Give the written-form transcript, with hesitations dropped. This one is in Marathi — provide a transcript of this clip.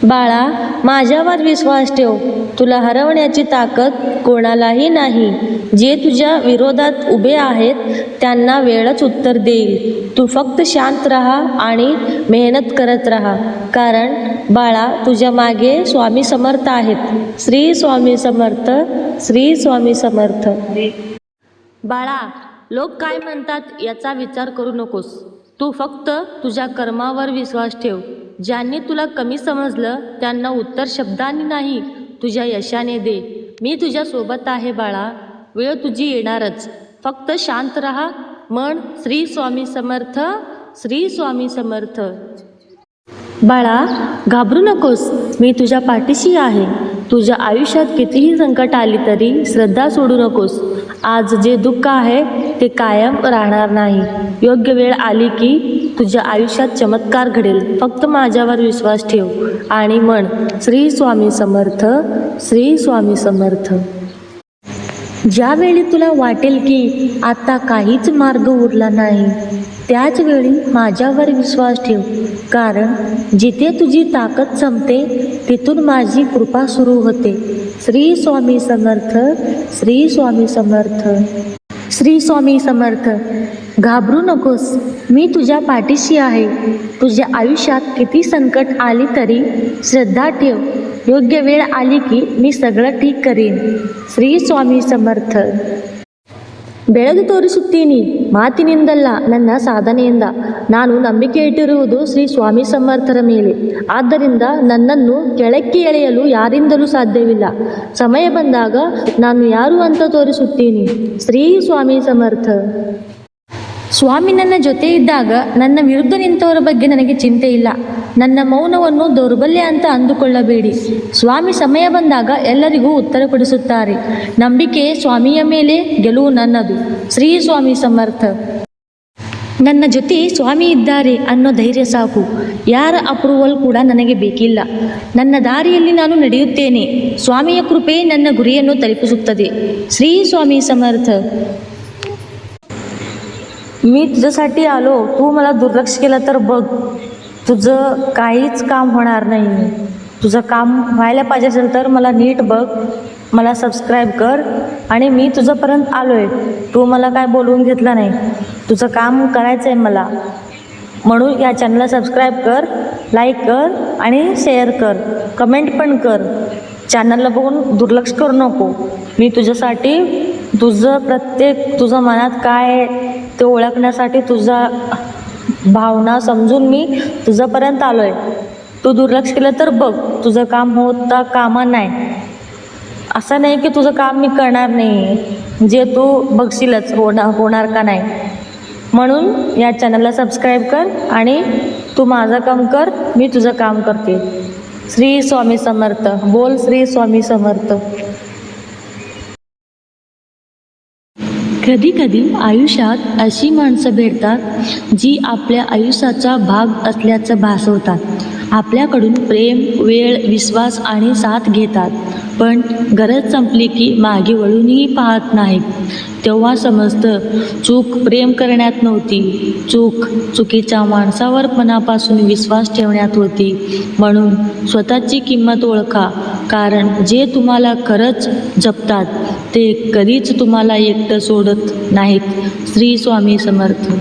बाळा, माझ्यावर विश्वास ठेव. तुला हरवण्याची ताकद कोणालाही नाही. जे तुझ्या विरोधात उभे आहेत त्यांना वेळच उत्तर देईल. तू फक्त शांत राहा आणि मेहनत करत राहा, कारण बाळा, तुझ्या मागे स्वामी समर्थ आहेत. श्री स्वामी समर्थ, श्री स्वामी समर्थ. बाळा, लोक काय म्हणतात याचा विचार करू नकोस. तू फक्त तुझ्या कर्मावर विश्वास ठेव. ज्यांनी तुला कमी समजलं त्यांना उत्तर शब्दांनी नाही, तुझ्या यशाने दे. मी तुझ्या सोबत आहे बाळा. वेळ तुझी येणारच. फक्त शांत राहा. म्हण श्री स्वामी समर्थ, श्री स्वामी समर्थ. बाळा, घाबरू नकोस. मी तुझ्या पाठीशी आहे. तुझ्या आयुष्यात कितीही संकट आली तरी श्रद्धा सोडू नकोस. आज जे दुःख आहे ते कायम राहणार नाही. योग्य वेळ आली की तुझ्या आयुष्यात चमत्कार घडेल. फक्त माझ्यावर विश्वास ठेव आणि म्हण श्री स्वामी समर्थ, श्री स्वामी समर्थ. ज्यावेळी तुला वाटेल की आता काहीच मार्ग उरला नाही, त्याच वेळी माझ्यावर विश्वास ठेव, कारण जिथे तुझी ताकद संपते तिथून माझी कृपा सुरू होते. श्री स्वामी समर्थ, श्री स्वामी समर्थ. श्री स्वामी समर्थ. घाबरू नकोस. मी तुझ्या पाठीशी आहे. तुझ्या आयुष्यात किती संकट आली तरी श्रद्धा ठेव. योग्य वेळ आली की मी सगळं ठीक करीन. श्री स्वामी ಸಮರ್ಥ. ಬೆಳೆದು ತೋರಿಸುತ್ತೀನಿ ಮಾತಿನಿಂದಲ್ಲ, ನನ್ನ ಸಾಧನೆಯಿಂದ. ನಾನು ನಂಬಿಕೆ ಇಟ್ಟಿರುವುದು ಶ್ರೀ ಸ್ವಾಮಿ ಸಮರ್ಥರ ಮೇಲೆ. ಆದ್ದರಿಂದ ನನ್ನನ್ನು ಕೆಳಕ್ಕೆ ಎಳೆಯಲು ಯಾರಿಂದಲೂ ಸಾಧ್ಯವಿಲ್ಲ. ಸಮಯ ಬಂದಾಗ ನಾನು ಯಾರು ಅಂತ ತೋರಿಸುತ್ತೀನಿ. ಶ್ರೀ ಸ್ವಾಮಿ ಸಮರ್ಥ. ಸ್ವಾಮಿ ನನ್ನ ಜೊತೆ ಇದ್ದಾಗ ನನ್ನ ವಿರುದ್ಧ ನಿಂತವರ ಬಗ್ಗೆ ನನಗೆ ಚಿಂತೆ ಇಲ್ಲ. ನನ್ನ ಮೌನವನ್ನು ದೌರ್ಬಲ್ಯ ಅಂತ ಅಂದುಕೊಳ್ಳಬೇಡಿ. ಸ್ವಾಮಿ ಸಮಯ ಬಂದಾಗ ಎಲ್ಲರಿಗೂ ಉತ್ತರ ಕೊಡಿಸುತ್ತಾರೆ. ನಂಬಿಕೆ ಸ್ವಾಮಿಯ ಮೇಲೆ, ಗೆಲುವು ನನ್ನದು. ಶ್ರೀ ಸ್ವಾಮಿ ಸಮರ್ಥ. ನನ್ನ ಜೊತೆ ಸ್ವಾಮಿ ಇದ್ದಾರೆ ಅನ್ನೋ ಧೈರ್ಯ ಸಾಕು. ಯಾರ ಅಪ್ರೂವಲ್ ಕೂಡ ನನಗೆ ಬೇಕಿಲ್ಲ. ನನ್ನ ದಾರಿಯಲ್ಲಿ ನಾನು ನಡೆಯುತ್ತೇನೆ. ಸ್ವಾಮಿಯ ಕೃಪೆ ನನ್ನ ಗುರಿಯನ್ನು ತಲುಪಿಸುತ್ತದೆ. ಶ್ರೀ ಸ್ವಾಮಿ ಸಮರ್ಥ. मी तुझ्यासाठी आलो. तू मला दुर्लक्ष केलं तर बघ, तुझं काहीच काम होणार नाही. तुझं काम व्हायला पाहिजे असेल तर मला नीट बघ, मला सबस्क्राईब कर. आणि मी तुझ्यापर्यंत आलो आहे. तू मला काय बोलवून घेतलं नाही. तुझं काम करायचं आहे मला, म्हणून या चॅनलला सबस्क्राईब कर, लाईक कर आणि शेअर कर, कमेंट पण कर. चॅनलला बघून दुर्लक्ष करू नको. मी तुझ्यासाठी तुझं मनात काय ते ओळखण्यासाठी तुझा भावना समजून मी तुझ्यापर्यंत आलो आहे. तू दुर्लक्ष केलं तर बघ, तुझं काम होता कामा नाही. असं नाही की तुझं काम मी करणार नाही, जे तू बघशीलच होणार का नाही. म्हणून या चॅनलला सबस्क्राईब कर आणि तू माझं काम कर, मी तुझं काम करते. श्री स्वामी समर्थ. बोल श्री स्वामी समर्थ. कधी कधी आयुष्यात अशी माणसं भेटतात जी आपल्या आयुष्याचा भाग असल्याचं भासवतात. आपल्याकडून प्रेम, वेळ, विश्वास आणि साथ घेतात, पण गरज संपली की मागे वळूनही पाहत नाहीत. तेव्हा समजतं चूक प्रेम करण्यात नव्हती, चूक चुकीच्या माणसावर मनापासून विश्वास ठेवण्यात होती. म्हणून स्वतःची किंमत ओळखा, कारण जे तुम्हाला खरंच जपतात ते कधीच तुम्हाला एकटं सोडत नाहीत. श्री स्वामी समर्थ.